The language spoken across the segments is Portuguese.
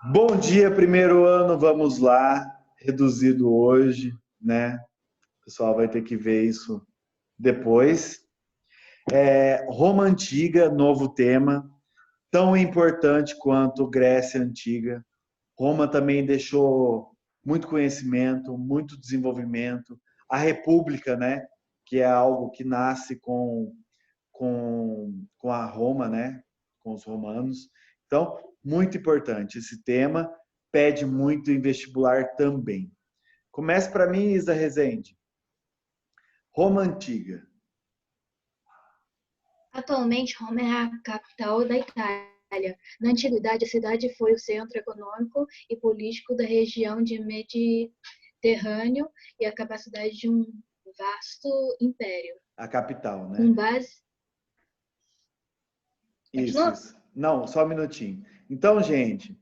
Bom dia, primeiro ano, vamos lá. Reduzido hoje, né? O pessoal vai ter que ver isso depois. Roma Antiga, novo tema, tão importante quanto Grécia Antiga. Roma também deixou muito conhecimento, muito desenvolvimento. A República, né? Que é algo que nasce com a Roma, né? Com os romanos. Então, muito importante esse tema, pede muito em vestibular também. Comece para mim, Isa Rezende. Roma Antiga. Atualmente, Roma é a capital da Itália. Na antiguidade, a cidade foi o centro econômico e político da região de Mediterrâneo e a capacidade de um vasto império. A capital, Com né? base. Isso, Continua? isso. Não, só um minutinho. Então, gente,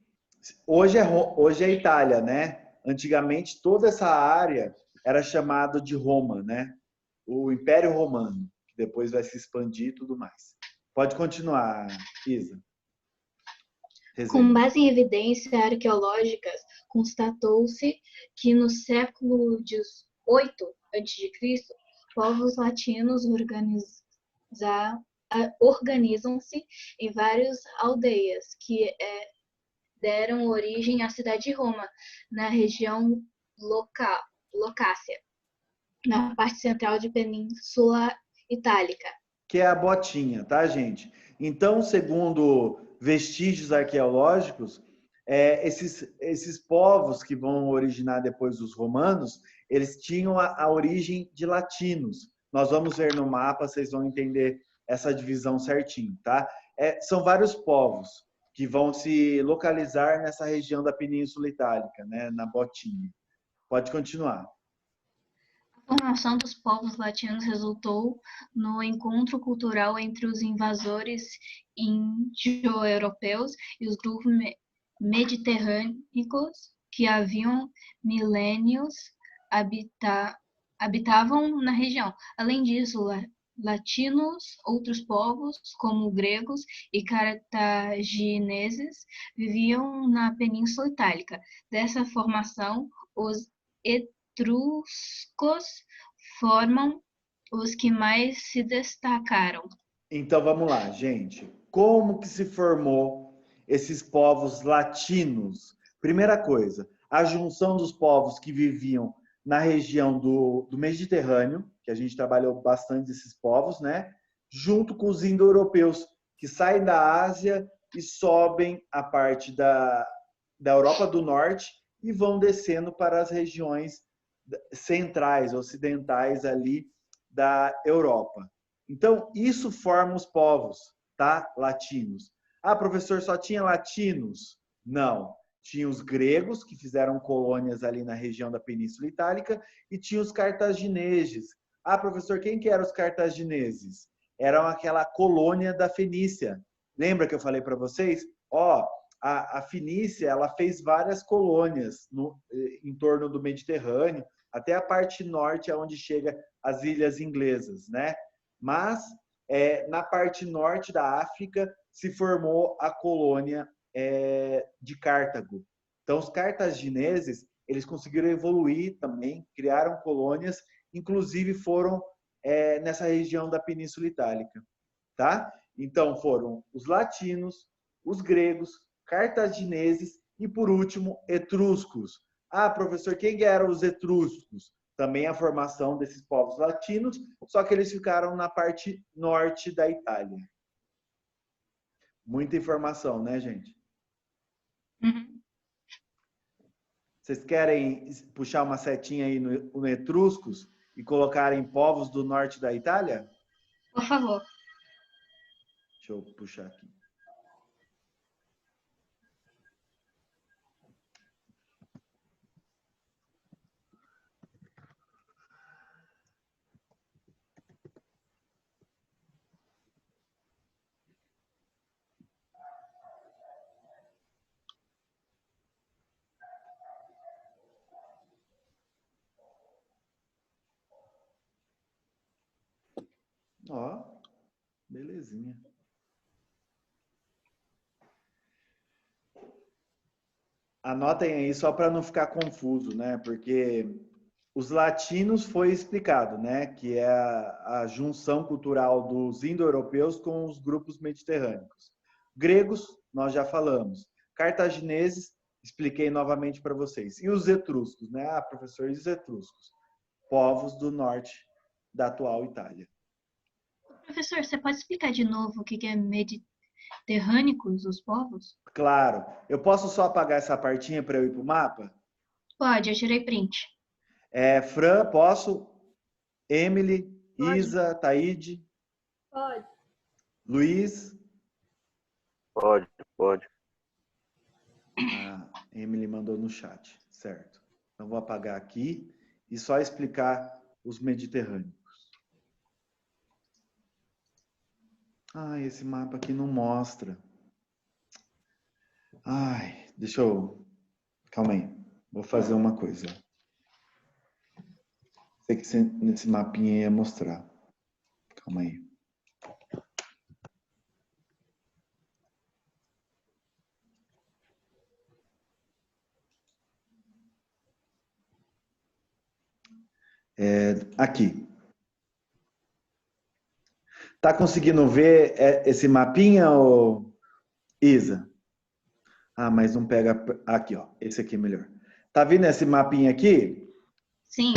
hoje é Itália, né? Antigamente, toda essa área era chamada de Roma, né? O Império Romano, que depois vai se expandir e tudo mais. Pode continuar, Isa. Com Rezende. base em evidências arqueológicas, constatou-se que no século XVIII a.C., povos latinos organizam-se em várias aldeias que deram origem à cidade de Roma, na região Locácia, na parte central de Península Itálica. Que é a botinha, tá, gente? Então, segundo vestígios arqueológicos, esses povos que vão originar depois dos romanos, eles tinham a origem de latinos. Nós vamos ver no mapa, vocês vão entender essa divisão certinho, tá? São vários povos que vão se localizar nessa região da Península Itálica, né, na botinha. Pode continuar. A formação dos povos latinos resultou no encontro cultural entre os invasores indo-europeus e os grupos mediterrâneos que haviam milênios habitavam na região. Além disso, latinos, outros povos, como gregos e cartagineses, viviam na Península Itálica. Dessa formação, os etruscos formam os que mais se destacaram. Então vamos lá, gente. Como que se formou esses povos latinos? Primeira coisa, a junção dos povos que viviam na região do Mediterrâneo, que a gente trabalhou bastante esses povos, né? Junto com os indo-europeus, que saem da Ásia e sobem a parte da Europa do Norte e vão descendo para as regiões centrais, ocidentais ali da Europa. Então, isso forma os povos, tá? Latinos. Ah, professor, só tinha latinos? Não. Tinha os gregos, que fizeram colônias ali na região da Península Itálica, e tinha os cartagineses. Ah, professor, quem que eram os cartagineses? Eram aquela colônia da Fenícia. Lembra que eu falei para vocês? Ó, a Fenícia, ela fez várias colônias em torno do Mediterrâneo, até a parte norte, onde chega as ilhas inglesas, né? Mas na parte norte da África se formou a colônia de Cartago. Então, os cartagineses eles conseguiram evoluir também, criaram colônias, inclusive foram nessa região da Península Itálica, tá? Então, foram os latinos, os gregos, cartagineses e, por último, etruscos. Ah, professor, quem eram os etruscos? Também a formação desses povos latinos, só que eles ficaram na parte norte da Itália. Muita informação, né, gente? Uhum. Vocês querem puxar uma setinha aí no Etruscos e colocarem povos do norte da Itália? Por favor. Deixa eu puxar aqui. Ó, belezinha. Anotem aí só para não ficar confuso, né? Porque os latinos foi explicado, né? Que é a junção cultural dos indo-europeus com os grupos mediterrâneos. Gregos, nós já falamos. Cartagineses, expliquei novamente para vocês. E os etruscos, né? Ah, professor, e os etruscos? Povos do norte da atual Itália. Professor, você pode explicar de novo o que é mediterrânicos, os povos? Claro. Eu posso só apagar essa partinha para eu ir para o mapa? Pode, eu tirei print. Fran, posso? Emily, Pode. Isa, Taíde, Pode. Luiz. Pode, pode. A Emily mandou no chat, certo. Então vou apagar aqui e só explicar os mediterrâneos. Ah, esse mapa aqui não mostra. Ai, deixa eu... Calma aí. Vou fazer uma coisa. Sei que nesse mapinha ia mostrar. Calma aí. Aqui. Tá conseguindo ver esse mapinha, ô Isa? Ah, mas não pega... Aqui, ó. Esse aqui é melhor. Tá vendo esse mapinha aqui? Sim.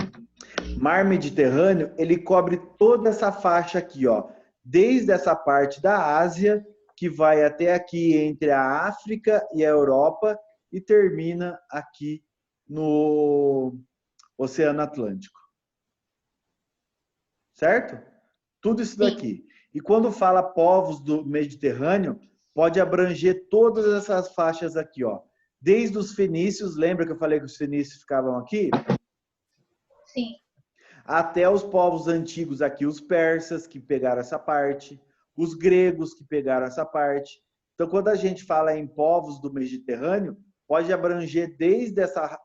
Mar Mediterrâneo, ele cobre toda essa faixa aqui, ó. Desde essa parte da Ásia, que vai até aqui entre a África e a Europa, e termina aqui no Oceano Atlântico. Certo? Tudo isso daqui. E quando fala povos do Mediterrâneo, pode abranger todas essas faixas aqui, ó. Desde os fenícios, lembra que eu falei que os fenícios ficavam aqui? Sim. Até os povos antigos aqui, os persas, que pegaram essa parte, os gregos, que pegaram essa parte. Então, quando a gente fala em povos do Mediterrâneo, pode abranger desde essa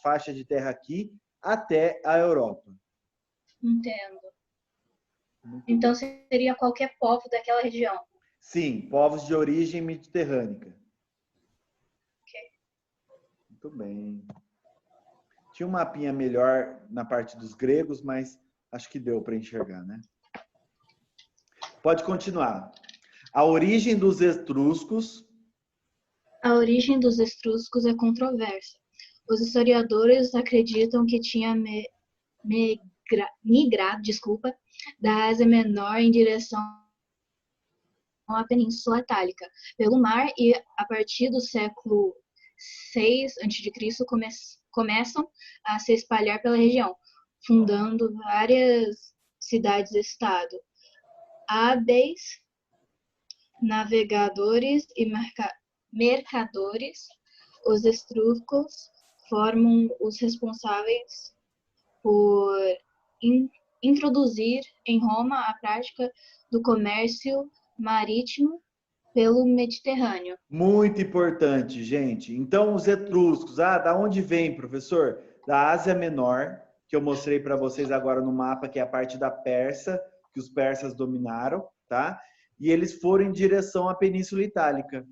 faixa de terra aqui até a Europa. Entendo. Então seria qualquer povo daquela região. Sim, povos de origem mediterrânica. Ok. Muito bem. Tinha um mapinha melhor na parte dos gregos, mas acho que deu para enxergar, né? Pode continuar. A origem dos etruscos. A origem dos etruscos é controversa. Os historiadores acreditam que tinha migrado, da Ásia Menor em direção à Península Itálica pelo mar e a partir do século VI a.C. começam a se espalhar pela região, fundando várias cidades-estado. Hábeis navegadores e mercadores, os etruscos formam os responsáveis por introduzir em Roma a prática do comércio marítimo pelo Mediterrâneo. Muito importante, gente. Então, os etruscos, da onde vem, professor? Da Ásia Menor, que eu mostrei para vocês agora no mapa, que é a parte da Pérsia, que os persas dominaram, tá? E eles foram em direção à Península Itálica.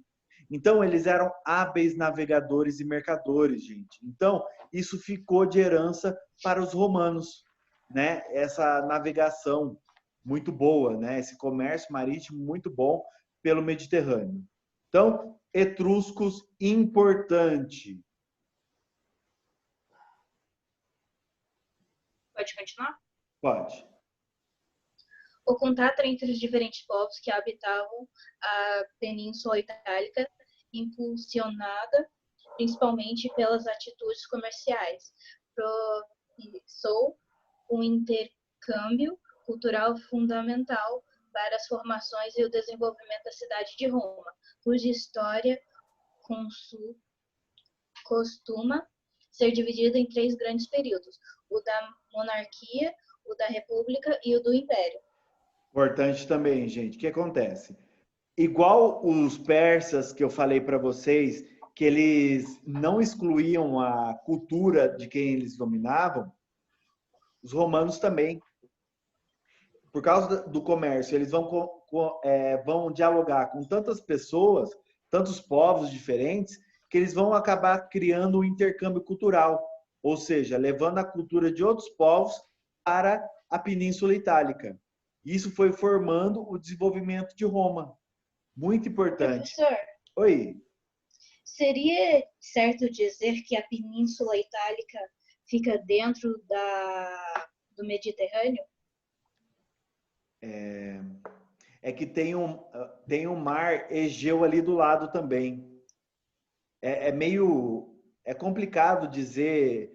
Então, eles eram hábeis navegadores e mercadores, gente. Então, isso ficou de herança para os romanos, né? Essa navegação muito boa, né? Esse comércio marítimo muito bom pelo Mediterrâneo. Então, etruscos, importante. Pode continuar? Pode. O contato entre os diferentes povos que habitavam a Península Itálica, impulsionada principalmente pelas atitudes comerciais, propiciou um intercâmbio cultural fundamental para as formações e o desenvolvimento da cidade de Roma, cuja história costuma ser dividida em 3 grandes períodos: o da monarquia, o da república e o do império. Importante também, gente. O que acontece? Igual os persas que eu falei para vocês, que eles não excluíam a cultura de quem eles dominavam, os romanos também. Por causa do comércio, eles vão dialogar com tantas pessoas, tantos povos diferentes, que que eles vão acabar criando um intercâmbio cultural, ou seja, levando a cultura de outros povos para a Península Itálica. Isso foi formando o desenvolvimento de Roma. Muito importante. Professor, Oi. seria certo dizer que a Península Itálica fica dentro do Mediterrâneo? É que tem um mar Egeu ali do lado também. É complicado dizer.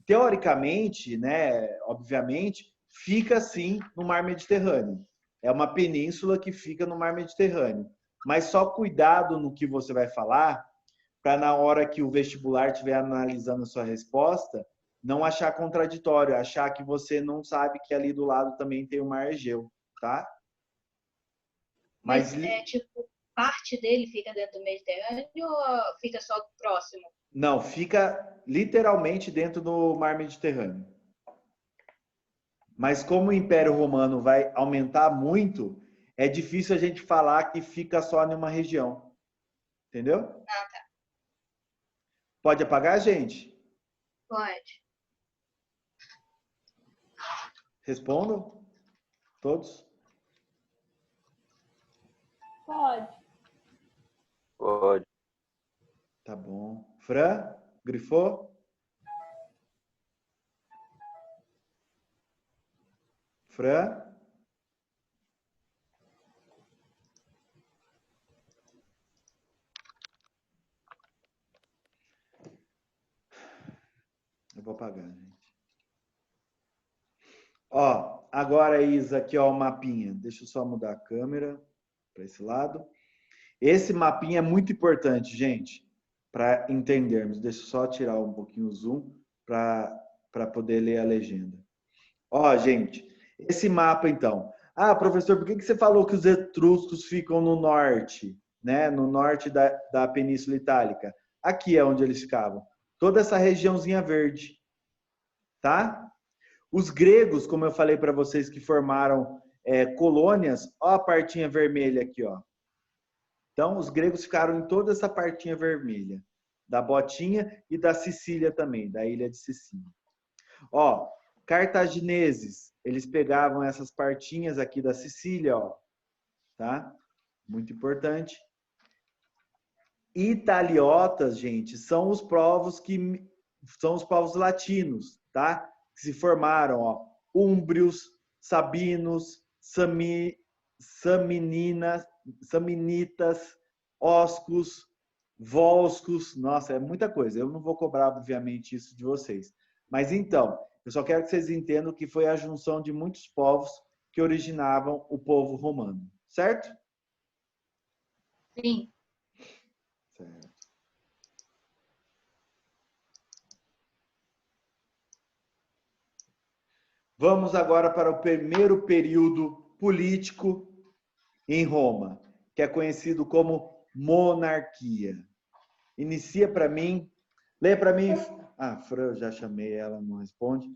Teoricamente, né, obviamente, fica assim no mar Mediterrâneo. É uma península que fica no mar Mediterrâneo. Mas só cuidado no que você vai falar, para na hora que o vestibular estiver analisando a sua resposta, não achar contraditório, achar que você não sabe que ali do lado também tem o mar Egeu, tá? Mas tipo, parte dele fica dentro do Mediterrâneo ou fica só próximo? Não, fica literalmente dentro do mar Mediterrâneo. Mas como o Império Romano vai aumentar muito, é difícil a gente falar que fica só em uma região. Entendeu? Ah, tá. Pode apagar, gente? Pode. Respondam? Todos? Pode. Pode. Tá bom. Fran? Grifou? Fran? Eu vou apagar, gente. Ó, agora, Isa, aqui, ó, o mapinha. Deixa eu só mudar a câmera para esse lado. Esse mapinha é muito importante, gente, para entendermos. Deixa eu só tirar um pouquinho o zoom para poder ler a legenda. Ó, gente, esse mapa, então. Ah, professor, por que você falou que os etruscos ficam no norte, né? No norte da Península Itálica? Aqui é onde eles ficavam. Toda essa regiãozinha verde, tá? Os gregos, como eu falei para vocês, que formaram colônias, ó a partinha vermelha aqui, ó. Então, os gregos ficaram em toda essa partinha vermelha, da Botinha e da Sicília também, da ilha de Sicília. Ó, cartagineses, eles pegavam essas partinhas aqui da Sicília, ó, tá? Muito importante. Italiotas, gente, são os povos latinos, tá? Que se formaram, ó, úmbrios, sabinos, samnitas, oscos, volscos. Nossa, é muita coisa. Eu não vou cobrar, obviamente, isso de vocês. Mas então, eu só quero que vocês entendam que foi a junção de muitos povos que originavam o povo romano. Certo? Sim. Certo. Vamos agora para o primeiro período político em Roma, que é conhecido como monarquia. Inicia para mim, lê para mim. Ah, Fran, eu já chamei ela, não responde.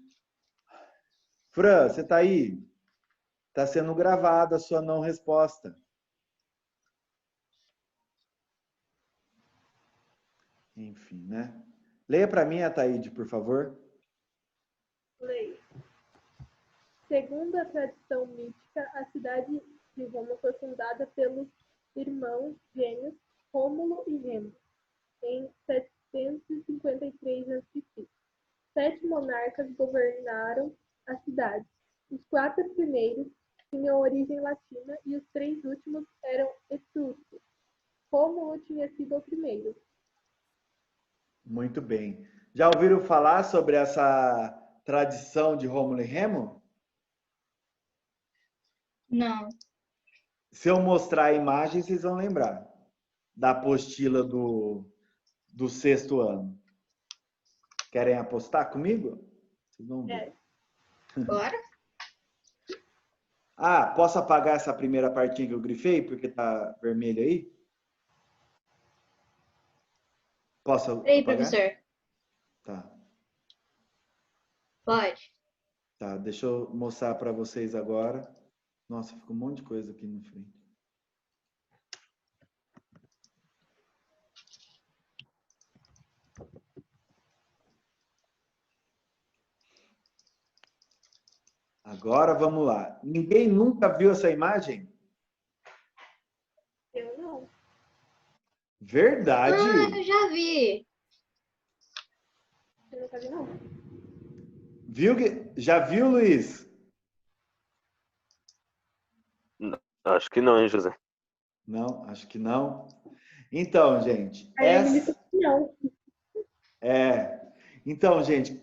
Fran, você está aí? Está sendo gravada a sua não resposta. Enfim, né? Leia para mim, Ataíde, por favor. Leia. Segundo a tradição mítica, a cidade de Roma foi fundada pelos irmãos gêmeos Rômulo e Remo, em 753 a.C. 7 monarcas governaram a cidade. Os 4 primeiros tinham origem latina e os 3 últimos eram etruscos. Rômulo tinha sido o primeiro. Muito bem. Já ouviram falar sobre essa tradição de Rômulo e Remo? Não. Se eu mostrar a imagem, vocês vão lembrar da apostila do 6º ano. Querem apostar comigo? Vocês vão ver. Bora? Ah, posso apagar essa primeira partinha que eu grifei, porque tá vermelho aí? Posso Ei, apagar? professor. Tá. Pode. Tá, deixa eu mostrar para vocês agora. Nossa, ficou um monte de coisa aqui na frente. Agora vamos lá. Ninguém nunca viu essa imagem? Eu não. Verdade? Eu já vi. Eu nunca vi, não. Viu que... Já viu, Luiz? Acho que não, hein, José? Não, acho que não. Então, gente, Aí a Emily falou que não. Então, gente,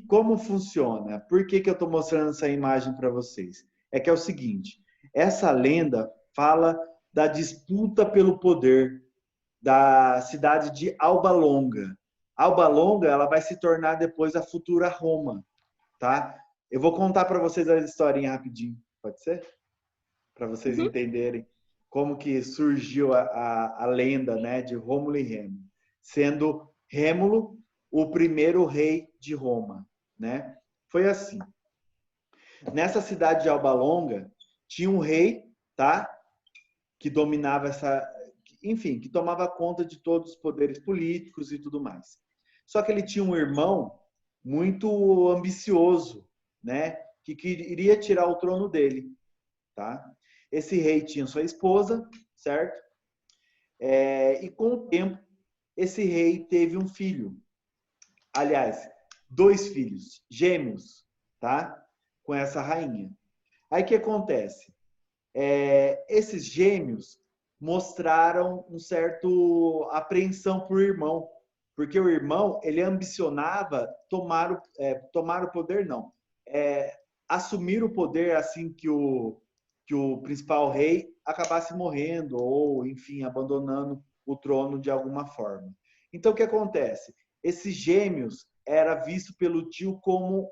como funciona? Por que eu estou mostrando essa imagem para vocês? É que é o seguinte, essa lenda fala da disputa pelo poder da cidade de Alba Longa. Alba Longa, ela vai se tornar depois a futura Roma, tá? Eu vou contar para vocês a historinha rapidinho, pode ser? Para vocês entenderem como que surgiu a lenda, né, de Rômulo e Remo, sendo Rômulo o primeiro rei de Roma, né? Foi assim. Nessa cidade de Alba Longa tinha um rei, tá? Que dominava enfim, que tomava conta de todos os poderes políticos e tudo mais. Só que ele tinha um irmão muito ambicioso, né? Que queria tirar o trono dele, tá? Esse rei tinha sua esposa, certo? E com o tempo, esse rei teve um filho. Aliás, 2 filhos, gêmeos, tá? Com essa rainha. Aí o que acontece? Esses gêmeos mostraram um certo apreensão por irmão, porque o irmão ele ambicionava tomar o poder, não, assumir o poder assim que o principal rei acabasse morrendo ou, enfim, abandonando o trono de alguma forma. Então, o que acontece? Esses gêmeos era visto pelo tio como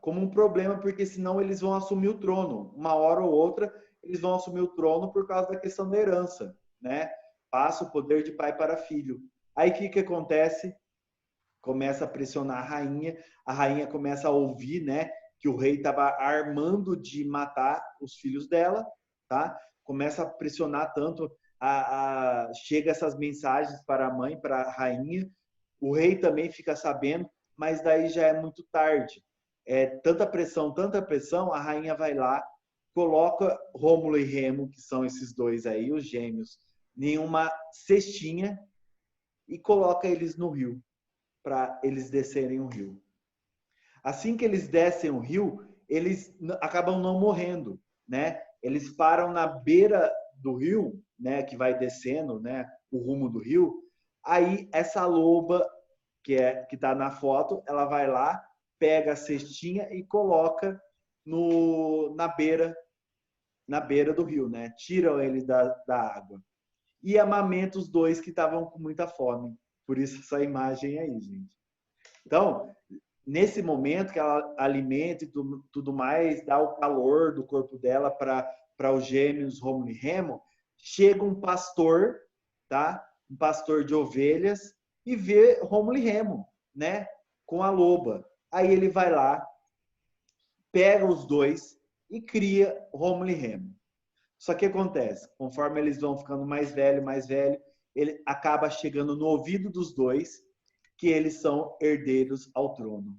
como um problema, porque senão eles vão assumir o trono. Uma hora ou outra, eles vão assumir o trono por causa da questão da herança, né? Passa o poder de pai para filho. Aí o que acontece? Começa a pressionar a rainha começa a ouvir, né, que o rei estava armando de matar os filhos dela, tá? Começa a pressionar tanto, chega essas mensagens para a mãe, para a rainha, o rei também fica sabendo, mas daí já é muito tarde. Tanta pressão, a rainha vai lá, coloca Rômulo e Remo, que são esses dois aí, os gêmeos, em uma cestinha e coloca eles no rio, para eles descerem o rio. Assim que eles descem o rio, eles acabam não morrendo, né? Eles param na beira do rio, né, que vai descendo, né, o rumo do rio. Aí essa loba que está na foto, ela vai lá, pega a cestinha e coloca na beira do rio, né? Tiram ele da água. E amamenta os dois que estavam com muita fome. Por isso essa imagem aí, gente. Então, nesse momento que ela alimenta e tudo mais, dá o calor do corpo dela para os gêmeos Rômulo e Remo, chega um pastor, tá? Um pastor de ovelhas e vê Rômulo e Remo, né? Com a loba. Aí ele vai lá, pega os dois e cria Rômulo e Remo. Só que acontece, conforme eles vão ficando mais velho, ele acaba chegando no ouvido dos dois que eles são herdeiros ao trono.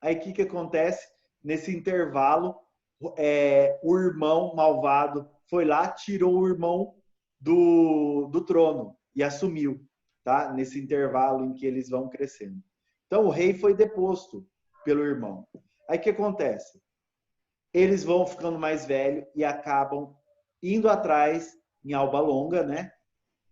Aí o que acontece? Nesse intervalo, o irmão malvado foi lá, tirou o irmão do trono e assumiu, tá? Nesse intervalo em que eles vão crescendo. Então o rei foi deposto pelo irmão. Aí o que acontece? Eles vão ficando mais velhos e acabam indo atrás, em Alba Longa, né,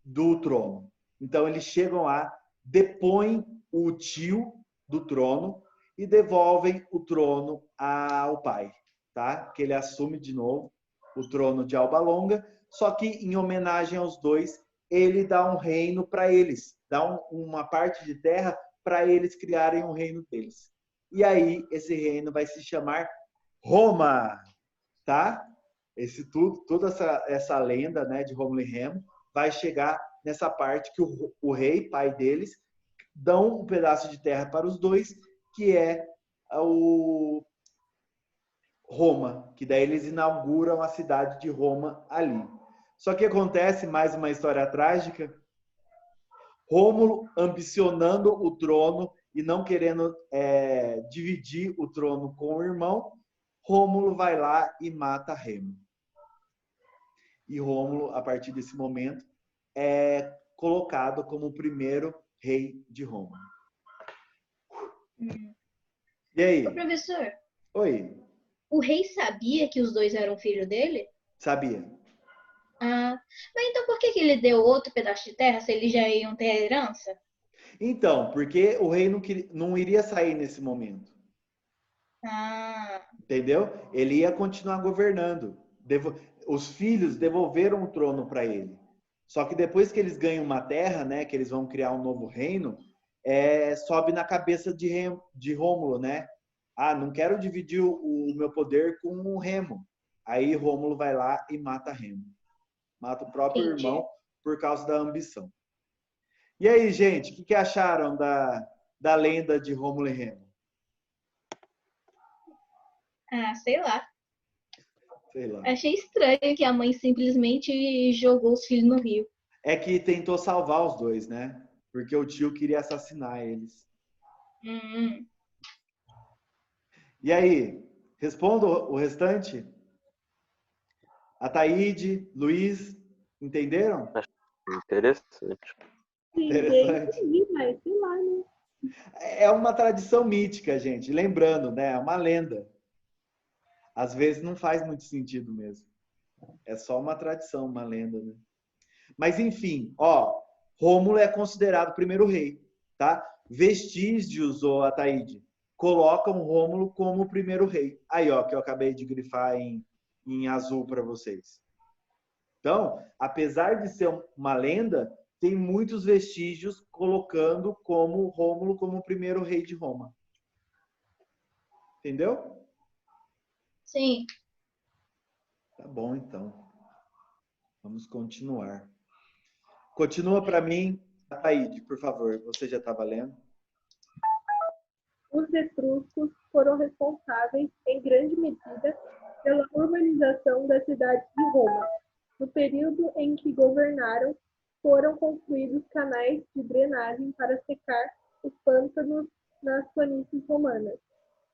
do trono. Então eles chegam lá, depõem o tio do trono e devolvem o trono ao pai, tá? Que ele assume de novo o trono de Alba Longa, só que em homenagem aos dois, ele dá um reino para eles, dá uma parte de terra para eles criarem um reino deles. E aí esse reino vai se chamar Roma, tá? Toda essa lenda, né, de Rômulo e Remo vai chegar nessa parte que o rei, pai deles, dão um pedaço de terra para os dois, que é o Roma, que daí eles inauguram a cidade de Roma ali. Só que acontece mais uma história trágica. Rômulo ambicionando o trono e não querendo dividir o trono com o irmão, Rômulo vai lá e mata Remo. E Rômulo, a partir desse momento, é colocado como o primeiro rei de Roma. E aí? Ô, professor, Oi, o rei sabia que os dois eram filhos dele? sabia? Ah, mas então por que ele deu outro pedaço de terra se eles já iam ter herança? Então, porque o rei não iria sair nesse momento. Ah, Entendeu? Ele ia continuar governando. Os filhos devolveram o trono para ele. Só que depois que eles ganham uma terra, né, que eles vão criar um novo reino, sobe na cabeça de Rômulo, né? Ah, não quero dividir o meu poder com o Remo. Aí Rômulo vai lá e mata Remo. Mata o próprio entendi. irmão por causa da ambição. E aí, gente, o que acharam da lenda de Rômulo e Remo? Ah, sei lá. Sei lá. Achei estranho que a mãe simplesmente jogou os filhos no rio. É que tentou salvar os dois, né? Porque o tio queria assassinar eles. Hum. E aí, respondo o restante? Ataíde, Luiz, entenderam? Interessante. Sim, eu Interessante. entendi, mas sei lá, né? É uma tradição mítica, gente. Lembrando, né? É uma lenda. Às vezes não faz muito sentido mesmo. É só uma tradição, uma lenda, né? Mas enfim, ó, Rômulo é considerado o primeiro rei, tá? Vestígios, ô Ataíde, colocam Rômulo como o primeiro rei. Aí, ó, que eu acabei de grifar em azul para vocês. Então, apesar de ser uma lenda, tem muitos vestígios colocando como Rômulo como o primeiro rei de Roma. Entendeu? Sim. Tá bom, então. Vamos continuar. Continua para mim, Ataíde, por favor. Você já estava lendo? Os etruscos foram responsáveis, em grande medida, pela urbanização da cidade de Roma. No período em que governaram, foram construídos canais de drenagem para secar os pântanos nas planícies romanas,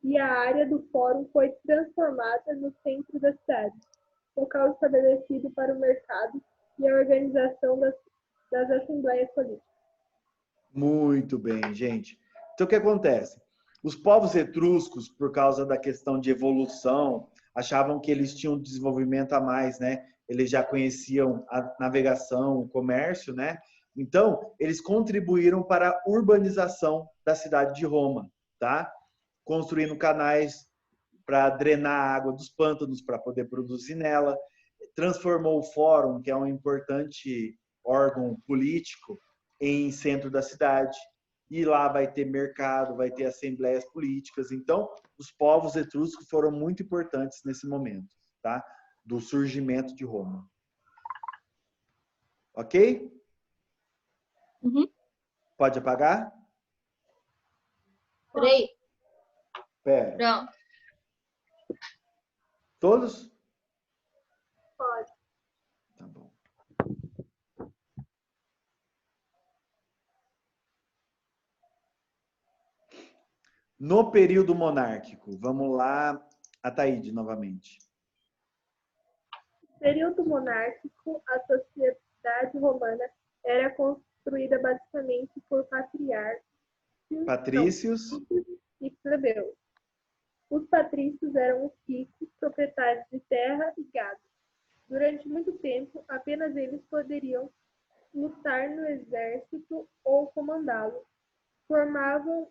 e a área do fórum foi transformada no centro da cidade, local estabelecido para o mercado e a organização das assembleias políticas. Muito bem, gente. Então, o que acontece? Os povos etruscos, por causa da questão de evolução, achavam que eles tinham um desenvolvimento a mais, né? Eles já conheciam a navegação, o comércio, né? Então, eles contribuíram para a urbanização da cidade de Roma, tá? Construindo canais para drenar a água dos pântanos para poder produzir nela. Transformou o fórum, que é um importante órgão político, em centro da cidade. E lá vai ter mercado, vai ter assembleias políticas. Então, os povos etruscos foram muito importantes nesse momento, tá? Do surgimento de Roma. Ok? Uhum. Pode apagar? Peraí. Pera. Pronto. Todos? Pode. Tá bom. No período monárquico, vamos lá, Ataíde, novamente. No período monárquico, a sociedade romana era construída basicamente por Patrícios. e plebeus. Os patrícios eram os ricos, proprietários de terra e gado. Durante muito tempo, apenas eles poderiam lutar no exército ou comandá-lo. Formavam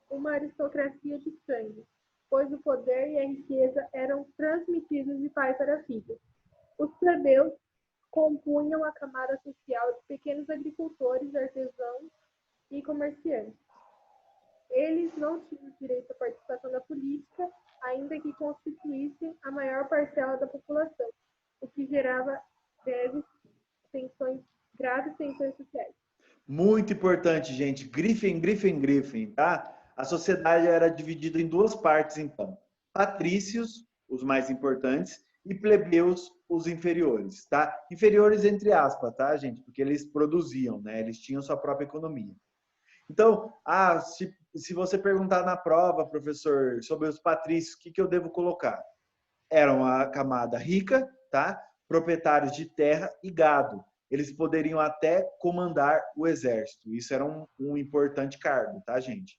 uma aristocracia de sangue, pois o poder e a riqueza eram transmitidos de pai para filho. Os plebeus compunham a camada social de pequenos agricultores, artesãos e comerciantes. Eles não tinham direito à participação da política, ainda que constituíssem a maior parcela da população, o que gerava graves tensões sociais. Muito importante, gente. Grifem, tá? A sociedade era dividida em duas partes, então. Patrícios, os mais importantes, e plebeus, os inferiores, tá? Inferiores entre aspas, tá, gente? Porque eles produziam, né? Eles tinham sua própria economia. Então, se você perguntar na prova, professor, sobre os patrícios, o que eu devo colocar? Eram a camada rica, tá? Proprietários de terra e gado. Eles poderiam até comandar o exército. Isso era um importante cargo, tá, gente?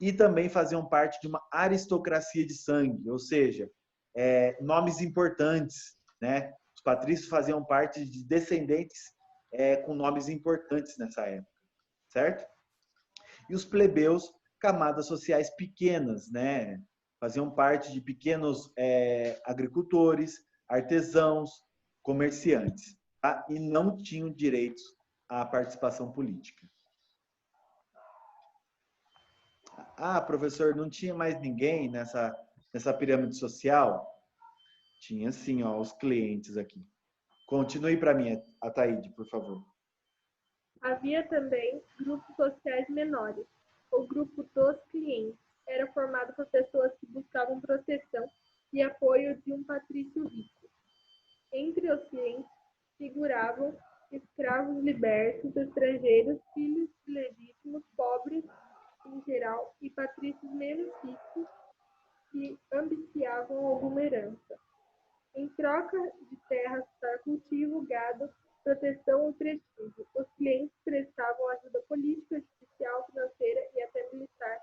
E também faziam parte de uma aristocracia de sangue, ou seja, nomes importantes, né? Os patrícios faziam parte de descendentes com nomes importantes nessa época, certo? E os plebeus, camadas sociais pequenas, né? Faziam parte de pequenos agricultores, artesãos, comerciantes, tá? E não tinham direitos à participação política. Ah, professor, não tinha mais ninguém nessa pirâmide social? Tinha sim, ó, os clientes aqui. Continue para mim, Ataíde, por favor. Havia também grupos sociais menores. O grupo dos clientes era formado por pessoas que buscavam proteção e apoio de um patrício rico. Entre os clientes figuravam escravos libertos, estrangeiros, filhos ilegítimos, pobres em geral e patrícios menos ricos que ambiciavam alguma herança. Em troca de terras para cultivo, gado, proteção e prestígio, os clientes prestavam ajuda política, judicial, financeira e até militar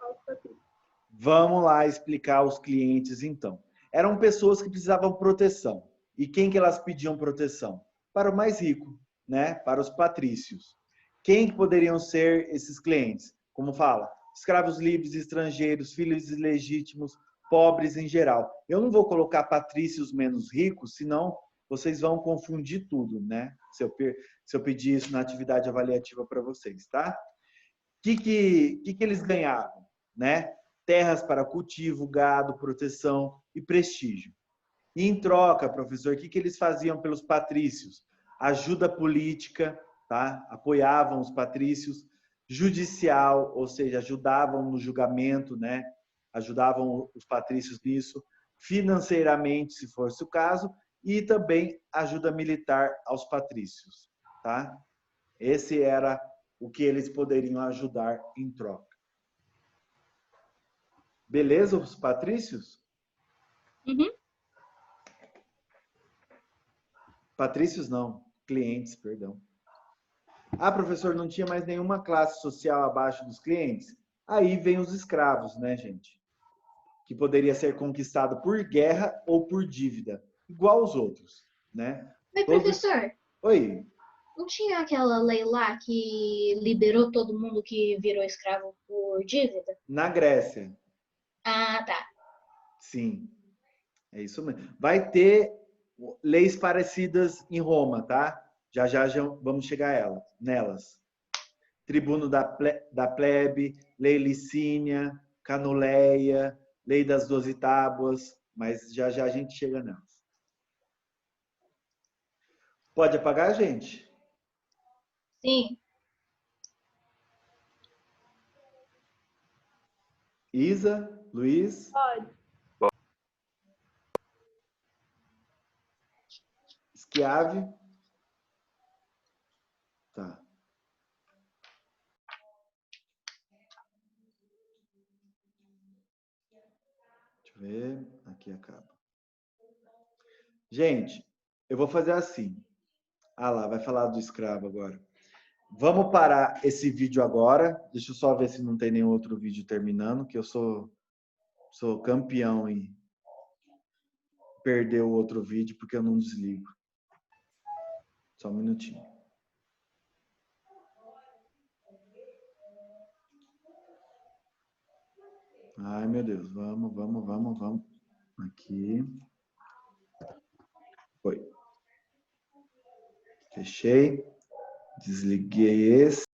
aos patrícios. Vamos lá explicar os clientes, então. Eram pessoas que precisavam proteção. E quem que elas pediam proteção? Para o mais rico, né? Para os patrícios. Quem que poderiam ser esses clientes? Como fala? Escravos livres, estrangeiros, filhos ilegítimos, pobres em geral. Eu não vou colocar patrícios menos ricos, senão vocês vão confundir tudo, né? Se eu pedir isso na atividade avaliativa para vocês, tá? O que eles ganhavam, né? Terras para cultivo, gado, proteção e prestígio. E em troca, professor, o que eles faziam pelos patrícios? Ajuda política, tá? Apoiavam os patrícios, judicial, ou seja, ajudavam no julgamento, né? Ajudavam os patrícios nisso, financeiramente, se fosse o caso, e também ajuda militar aos patrícios, tá? Esse era o que eles poderiam ajudar em troca. Beleza, os patrícios? Uhum. Patrícios não, clientes, perdão. Ah, professor, não tinha mais nenhuma classe social abaixo dos clientes? Aí vem os escravos, né, gente? Que poderia ser conquistado por guerra ou por dívida, igual aos outros, né? Mas, Todos... professor, Oi, não tinha aquela lei lá que liberou todo mundo que virou escravo por dívida? na Grécia, Ah, tá. sim, é isso mesmo. Vai ter leis parecidas em Roma, tá? Já vamos chegar nelas. Tribuno da plebe, lei licínia, canuleia, lei das 12 tábuas, mas já a gente chega nelas. Pode apagar, gente? Sim. Isa, Luiz, Pode. Schiave. Tá. Deixa eu ver. Aqui acaba. Gente, eu vou fazer assim. Ah lá, vai falar do escravo agora. Vamos parar esse vídeo agora. Deixa eu só ver se não tem nenhum outro vídeo terminando, que eu sou campeão em perder o outro vídeo porque eu não desligo. Só um minutinho. Ai, meu Deus. Vamos. Aqui. Foi. Fechei. Desliguei esse.